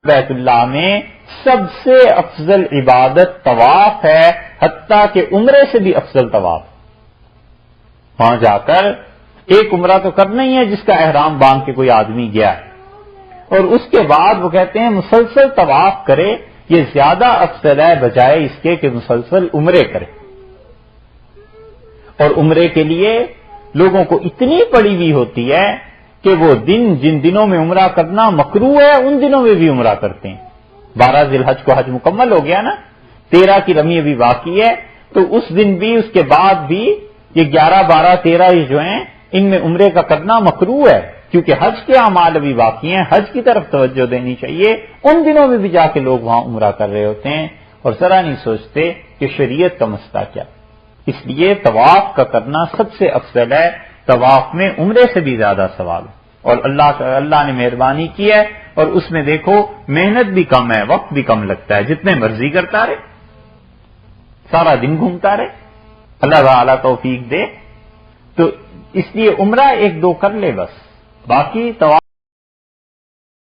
بیت اللہ میں سب سے افضل عبادت طواف ہے، حتیٰ کہ عمرے سے بھی افضل طواف۔ وہاں جا کر ایک عمرہ تو کرنا ہی ہے جس کا احرام باندھ کے کوئی آدمی گیا ہے، اور اس کے بعد وہ کہتے ہیں مسلسل طواف کرے، یہ زیادہ افضل ہے بجائے اس کے کہ مسلسل عمرے کرے۔ اور عمرے کے لیے لوگوں کو اتنی پڑی ہوئی ہوتی ہے کہ وہ دن جن دنوں میں عمرہ کرنا مکروہ ہے ان دنوں میں بھی عمرہ کرتے ہیں۔ 12 ذی الحج کو حج مکمل ہو گیا نا، 13 کی رمی ابھی باقی ہے، تو اس دن بھی اس کے بعد بھی یہ 11 12 13 جو ہیں ان میں عمرے کا کرنا مکروہ ہے، کیونکہ حج کے اعمال ابھی باقی ہیں، حج کی طرف توجہ دینی چاہیے۔ ان دنوں میں بھی جا کے لوگ وہاں عمرہ کر رہے ہوتے ہیں اور ذرا نہیں سوچتے کہ شریعت کا مسئلہ کیا۔ اس لیے طواف کا کرنا سب سے افضل ہے، طواف میں عمرے سے بھی زیادہ ثواب ہے، اور اللہ نے مہربانی کی ہے، اور اس میں دیکھو محنت بھی کم ہے، وقت بھی کم لگتا ہے، جتنے مرضی کرتا رہے، سارا دن گھومتا رہے، اللہ تعالیٰ توفیق دے۔ تو اس لیے عمرہ 1 2 کر لے بس، باقی طواف